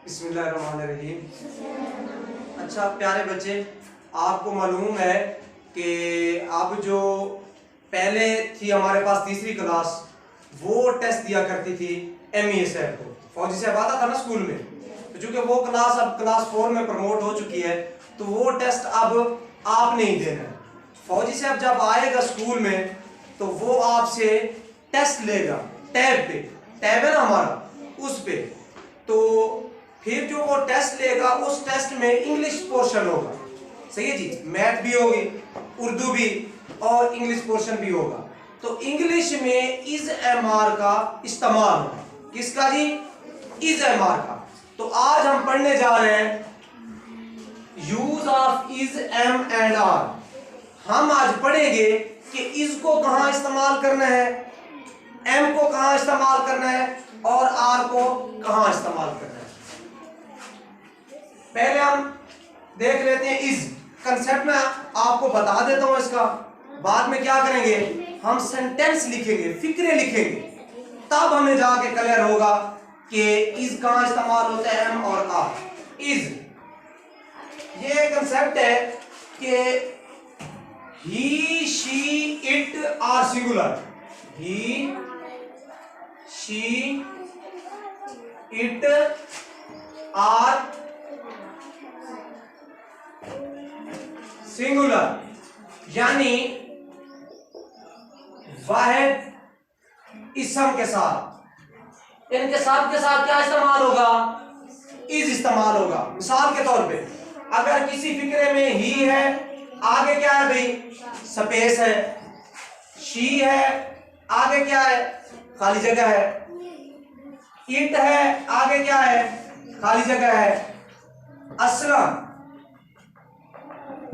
बिस्मिल्लाहिर्रहमानिर्रहीम। अच्छा प्यारे बच्चे, आपको मालूम है कि अब जो पहले थी हमारे पास तीसरी क्लास, वो टेस्ट दिया करती थी MEA साहब को। फौजी साहब आता था ना स्कूल में, तो चूंकि वो क्लास अब क्लास 4 में प्रमोट हो चुकी है, तो वो टेस्ट अब आपने ही देना है। फौजी साहब जब आएगा स्कूल में तो वो आपसे टेस्ट लेगा, टैब पे, टैब है ना हमारा, उस पे। तो फिर जो वो टेस्ट लेगा, उस टेस्ट में इंग्लिश पोर्शन होगा, सही है जी, मैथ भी होगी, उर्दू भी और इंग्लिश पोर्शन भी होगा। तो इंग्लिश में इज एम आर का इस्तेमाल होगा। किसका जी? इज एम आर का। तो आज हम पढ़ने जा रहे हैं use of is am and are. हम आज पढ़ेंगे कि इज को कहां इस्तेमाल करना है, एम को कहां इस्तेमाल करना है और आर को कहां इस्तेमाल करना है। पहले हम देख लेते हैं इज कंसेप्ट में, आपको बता देता हूं इसका। बाद में क्या करेंगे, हम सेंटेंस लिखेंगे, फिक्रे लिखेंगे, तब हमें जाके क्लियर होगा कि इज कहां इस्तेमाल होता है, एम और आर। इज ये कंसेप्ट है कि he, she, it are singular. He, she, it are singular, यानी वाहिद इसम के साथ, इनके साथ के साथ क्या इस्तेमाल होगा, इज इस्तेमाल होगा। मिसाल के तौर पे अगर किसी फिक्रे में ही है, आगे क्या है भाई, स्पेस है। शी है, आगे क्या है, खाली जगह है। इट है, आगे क्या है, खाली जगह है। असलम,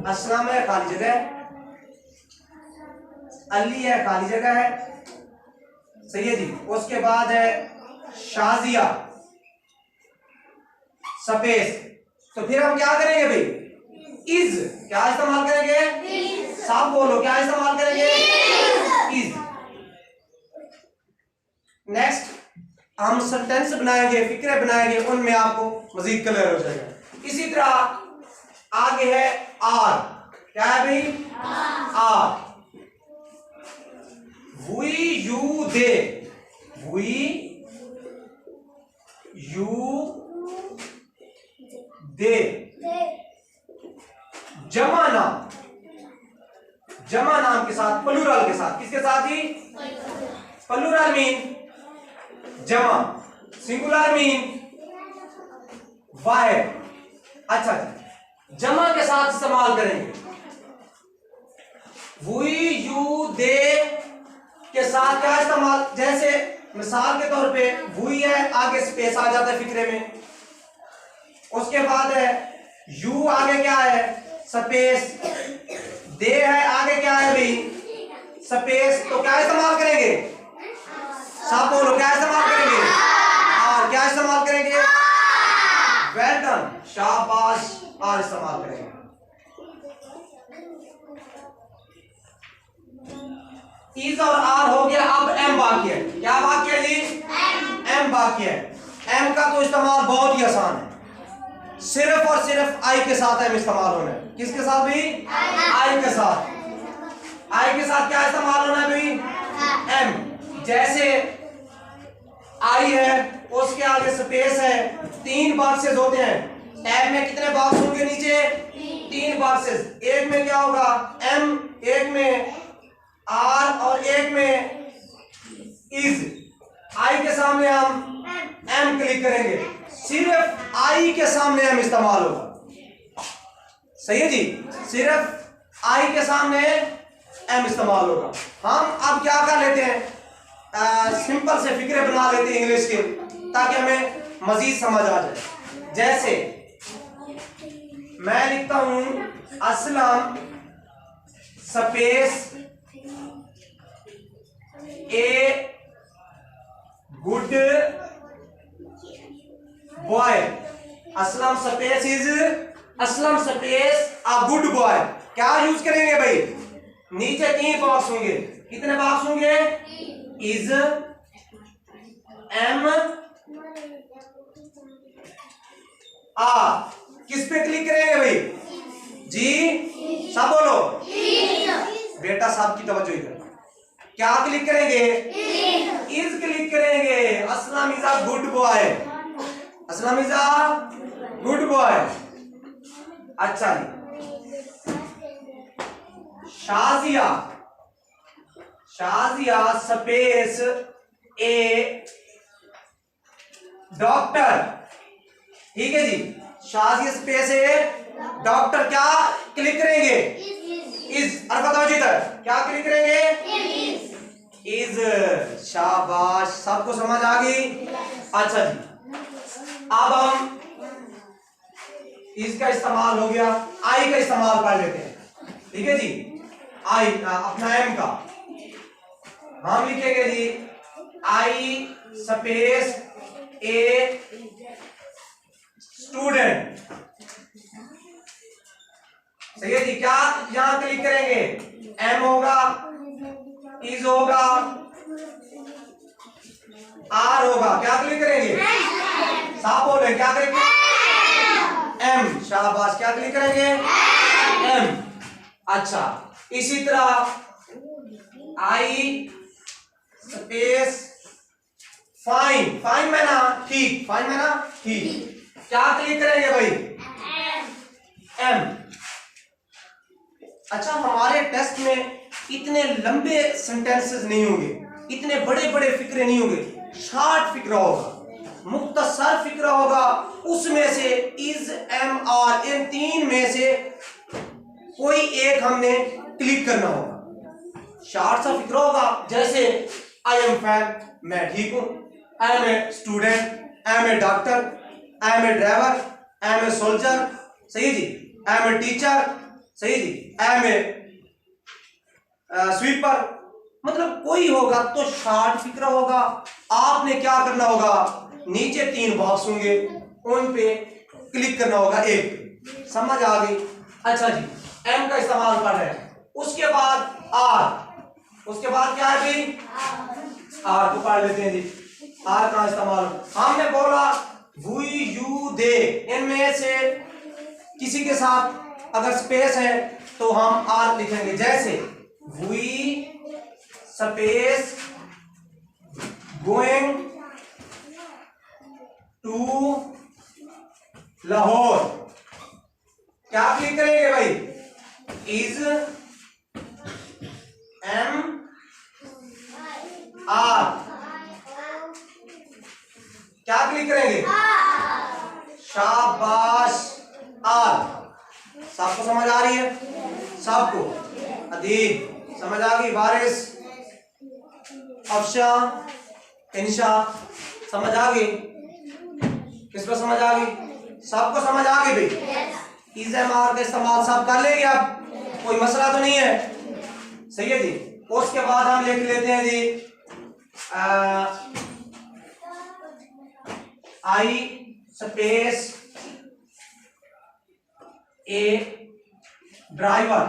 असलम है, खाली जगह है। अली है, खाली जगह है, सही है जी। उसके बाद है शाजिया, स्पेस। तो फिर हम क्या करेंगे भाई, इज क्या इस्तेमाल करेंगे, सब बोलो, क्या इस्तेमाल करेंगे, इज। नेक्स्ट हम सेंटेंस बनाएंगे, फिक्रे बनाएंगे, उनमें आपको मजीद क्लियर हो जाएगा। इसी तरह आगे है आर। क्या है भाई, are. We, you, they. We, you, they. जमा नाम, जमा नाम के साथ, प्लूरल के साथ। किसके साथ ही, प्लूरल मीन जमा, सिंगुलर मीन वाहिद। अच्छा, जमा के साथ इस्तेमाल करेंगे। वी, यू, दे के साथ क्या इस्तेमाल, जैसे मिसाल के तौर पे वी है, आगे स्पेस आ जाता है फिक्रे में। उसके बाद है यू, आगे क्या है, स्पेस। दे है, आगे क्या है भाई, स्पेस। तो क्या इस्तेमाल करेंगे, सब बोलो, क्या इस्तेमाल करेंगे, और क्या इस्तेमाल करेंगे, वेल डन, शाबाश, और इस्तेमाल करेंगे। इज और आर हो गया, अब एम बाकी है। क्या बाकी है जी, एम बाकी है। एम का तो इस्तेमाल बहुत ही आसान है, सिर्फ और सिर्फ आई के साथ एम इस्तेमाल होना है। किसके साथ भी, आई के साथ। आई के साथ क्या इस्तेमाल होना है भाई, एम। जैसे आई है, उसके आगे स्पेस है, 3 बॉक्सेस होते हैं। टैब में कितने बॉक्स होंगे नीचे, 3 बॉक्सेस। एक में क्या होगा, एम, एक में आर और एक में इज। आई के सामने हम एम क्लिक करेंगे, सिर्फ आई के सामने एम इस्तेमाल होगा, सही है जी, सिर्फ आई के सामने एम इस्तेमाल होगा। हम अब क्या कर लेते हैं, सिंपल से फिक्रे बना लेते हैं इंग्लिश के, ताकि हमें मजीद समझ आ जाए। जैसे मैं लिखता हूं Aslam space a good boy. Aslam space is, Aslam space a good boy. क्या यूज करेंगे भाई, नीचे 3 बॉक्स होंगे। कितने बॉक्स होंगे, इज, एम आ, किस पे क्लिक करेंगे भाई? जी, सब बोलो। बेटा साहब की तवज्जो इधर। क्या क्लिक करेंगे? इज क्लिक करेंगे। Aslam is a good boy. Aslam is a good boy. अच्छा जी, शाजिया, शाजिया स्पेस ए डॉक्टर। ठीक है जी, शाजिया स्पेस ए डॉक्टर, क्या क्लिक करेंगे? इज। और बताओ जी इधर क्या क्लिक करेंगे? इज। शाबाश, सबको समझ आ गई? अच्छा जी, अब हम इसका इस्तेमाल हो गया, आई का इस्तेमाल कर लेते हैं। ठीक है जी, आई अपना एम का हम लिखेंगे जी आई स्पेस ए स्टूडेंट। सही है जी, क्या यहां क्लिक करेंगे? एम होगा, इज होगा, आर होगा, क्या क्लिक करेंगे? साफ बोले, क्या करेंगे? एम। शाबाश, क्या क्लिक करेंगे? एम। अच्छा, इसी तरह आई स्पेस फाइन, फाइन में ना ठीक, फाइन में ना ठीक, क्या क्लिक करेंगे भाई? एम। अच्छा, हमारे टेस्ट में इतने लंबे सेंटेंसेस नहीं होंगे, इतने बड़े बड़े फिक्रे नहीं होंगे, शॉर्ट फिक्रा होगा, मुख्तसर फिक्रा होगा। उसमें से इज, एम, आर, इन तीन में से कोई एक हमने क्लिक करना होगा। शॉर्ट सा फिक्रा होगा, जैसे आई एम फाइन, मैं ठीक हूं, I am a student, I am a doctor, I am a driver, I am a soldier. सही जी, आई एम ए टीचर। सही जी, आई एम ए स्वीपर। मतलब कोई होगा तो शॉर्ट फिक्रा होगा। आपने क्या करना होगा? नीचे तीन बॉक्स होंगे, उन पे क्लिक करना होगा एक पे। समझ आ गई? अच्छा जी, एम का इस्तेमाल कर रहे हैं। उसके बाद आर, उसके बाद क्या है भाई? आर को पढ़ लेते हैं जी। आर का इस्तेमाल हमने बोला वी, यू, दे, इनमें से किसी के साथ अगर स्पेस है तो हम आर लिखेंगे। जैसे we space going to Lahore, क्या क्लिक करेंगे भाई? इज, एम, आर, क्या क्लिक करेंगे? शाबाश, आर। सबको समझ आ रही है? सबको? अदीब समझ आ गई? वारिस, अफशा, इंशा समझ आ गई? किसको समझ आ गई? सबको समझ आ गई भाई? इज, एम, आर का इस्तेमाल सब कर लेंगे, अब कोई मसला तो नहीं है? सही है जी। उसके बाद हम लिख लेते हैं जी आई स्पेस ए ड्राइवर,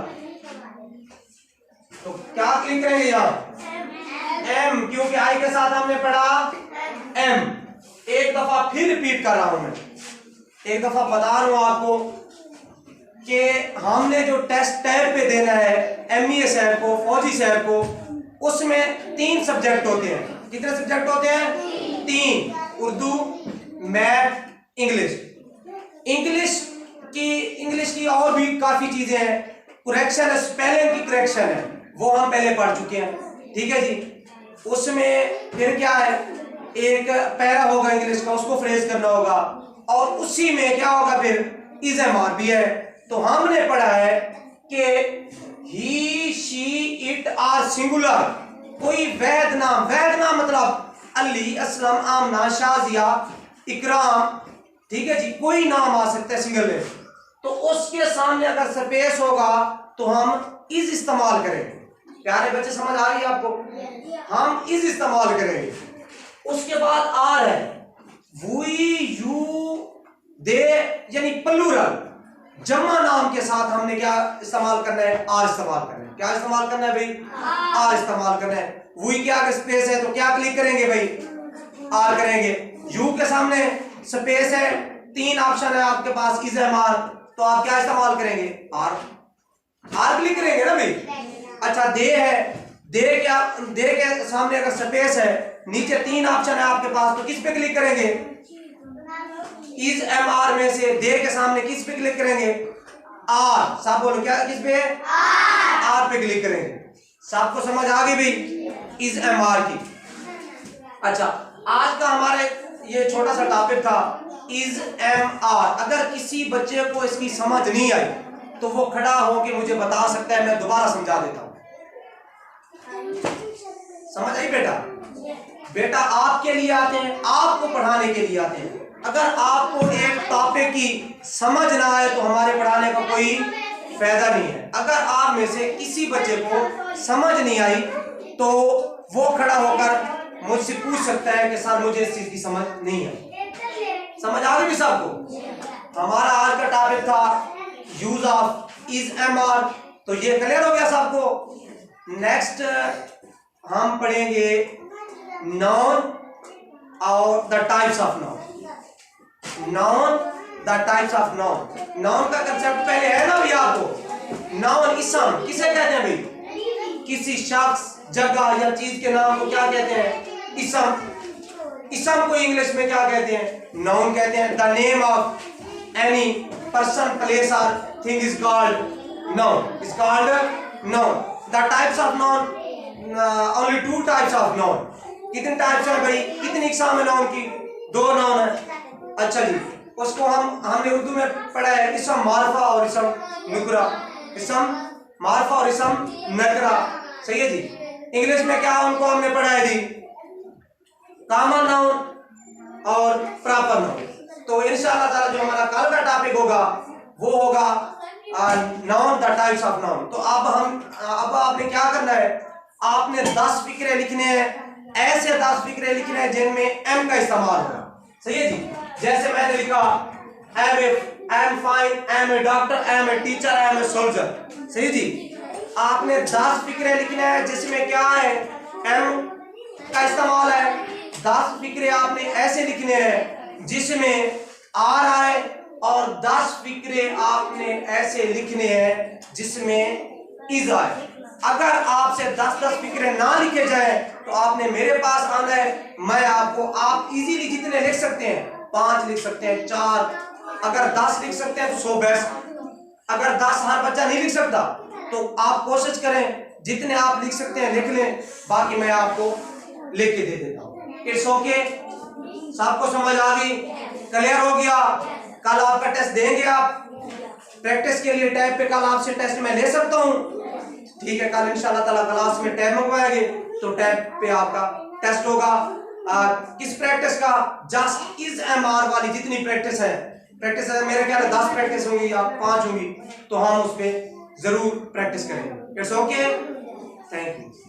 तो क्या क्लिक करेंगे यहां? एम, क्योंकि आई के साथ हमने पढ़ा एम। एक दफा फिर रिपीट कर रहा हूं मैं, एक दफा बता रहा हूं आपको कि हमने जो टेस्ट टैब पे देना है एमईए साहब को, फौजी साहब को, उसमें 3 सब्जेक्ट होते हैं। कितने सब्जेक्ट होते हैं? 3, उर्दू, मैथ, इंग्लिश। इंग्लिश की और भी काफी चीजें हैं, करेक्शन है, स्पेलिंग की करेक्शन है, वो हम पहले पढ़ चुके हैं। ठीक है जी। उसमें फिर क्या है, एक पैरा होगा इंग्लिश का, उसको फ्रेज करना होगा, और उसी में क्या होगा फिर इज, एम, आर भी है। तो हमने पढ़ा है कि he, she, it are singular, कोई वैध नाम, वैध नाम मतलब अली, असलम, आमना, शाजिया, इकराम, ठीक है जी, कोई नाम आ सकता है सिंगल में, तो उसके सामने अगर स्पेस होगा तो हम इज इस्तेमाल करेंगे। प्यारे बच्चे समझ आ रही है आपको? हम इज इस्तेमाल करेंगे। उसके बाद आर है, वी, यू, दे, यानी प्लूरल, जमा नाम के साथ हमने क्या इस्तेमाल करना है? आर इस्तेमाल करना है। क्या इस्तेमाल करना है भाई? आर इस्तेमाल करना है। वी के आगे स्पेस है तो क्या क्लिक करेंगे भाई? आर करेंगे। यू के सामने स्पेस है, 3 ऑप्शन है आपके पास, इज एम आर, तो आप क्या इस्तेमाल करेंगे? आर क्लिक करेंगे ना भाई। अच्छा, दे है, दे के सामने अगर स्पेस है, नीचे 3 ऑप्शन है आपके पास, तो किस पे क्लिक करेंगे? इज एम आर में से दे के सामने किस पे क्लिक करेंगे? आर। सब बोलो क्या, किस पे? आर पे क्लिक करेंगे। सबको समझ आ गई भाई इज एम आर की? अच्छा, आज का हमारे ये छोटा सा टॉपिक था इज एम आर। अगर किसी बच्चे को इसकी समझ नहीं आई तो वो खड़ा हो के मुझे बता सकता है, मैं दोबारा समझा देता हूं। समझ आई बेटा? बेटा आपके लिए आते हैं, आपको पढ़ाने के लिए आते हैं। अगर आपको एक टॉपिक की समझ ना आए तो हमारे पढ़ाने का कोई फायदा नहीं है। अगर आप में से किसी बच्चे को समझ नहीं आई तो वो खड़ा होकर मुझसे पूछ सकता है कि सर मुझे इस चीज की समझ नहीं आई। समझ आ गई सबको? हमारा आज का टॉपिक था use of is am are, तो ये क्लियर हो गया सबको? नेक्स्ट हम पढ़ेंगे नॉन और the types of non. Non, the types of non. Non का कंसेप्ट पहले है ना भैया आपको? नॉन इसम किसे कहते हैं भाई? किसी शख्स, जगह या चीज के नाम को क्या कहते हैं? इसम। इसम को इंग्लिश में क्या कहते हैं? नाउन कहते हैं। The name of any person, place और thing is called noun, is called noun. The types of noun, only 2 types of noun. कितने टाइप्स हैं भाई? कितनी इकसाम है नाउन की? 2 नाउन है। अच्छा जी, उसको हमने उर्दू में पढ़ा है इसम मारफा और इसम नुकरा। इसम मारफा और इसम नकरा, सही है जी। इंग्लिश में क्या उनको हमने पढ़ा है जी? कॉमन नाउन और प्रॉपर नाउन। तो इंशाअल्लाह ताला जो हमारा कल का टॉपिक होगा वो होगा noun, the types of noun. तो अब आपने क्या करना है? आपने 10 फिक्रे लिखने हैं, ऐसे 10 फिक्रे लिखने हैं जिनमें एम का इस्तेमाल होगा, सही है जी। जैसे मैंने लिखा I am fine, I am a doctor, I am a teacher, I am a soldier, सही जी। आपने 10 फिक्रे लिखने हैं जिसमें क्या है? एम का इस्तेमाल है। 10 फिक्रे आपने ऐसे लिखने हैं जिसमें आर आए, और 10 फिक्रे आपने ऐसे लिखने हैं जिसमें इज आए। अगर आपसे 10-10 फिक्रे ना लिखे जाए तो आपने मेरे पास आना है, मैं आपको, आप इजीली जितने लिख सकते हैं, 5 लिख सकते हैं, 4, अगर 10 लिख सकते हैं तो 100 बेस्ट। अगर 10 हर बच्चा नहीं लिख सकता तो आप कोशिश करें जितने आप लिख सकते हैं लिख लें, बाकी मैं आपको लिख के दे देता हूँ। It's okay? सबको समझ आ गई? क्लियर हो गया? कल आपका टेस्ट देंगे आप, प्रैक्टिस के लिए टैब पे कल आपसे टेस्ट मैं ले सकता हूँ, ठीक है? कल इंशाल्लाह ताला क्लास में टैब मंगवाएंगे तो टैब पे आपका टेस्ट होगा। किस प्रैक्टिस का? जस्ट इज एम आर वाली जितनी प्रैक्टिस है मेरे ख्याल में 10 प्रैक्टिस होंगी या 5 होंगी, तो हम उस पर जरूर प्रैक्टिस करेंगे। It's okay? Thank you.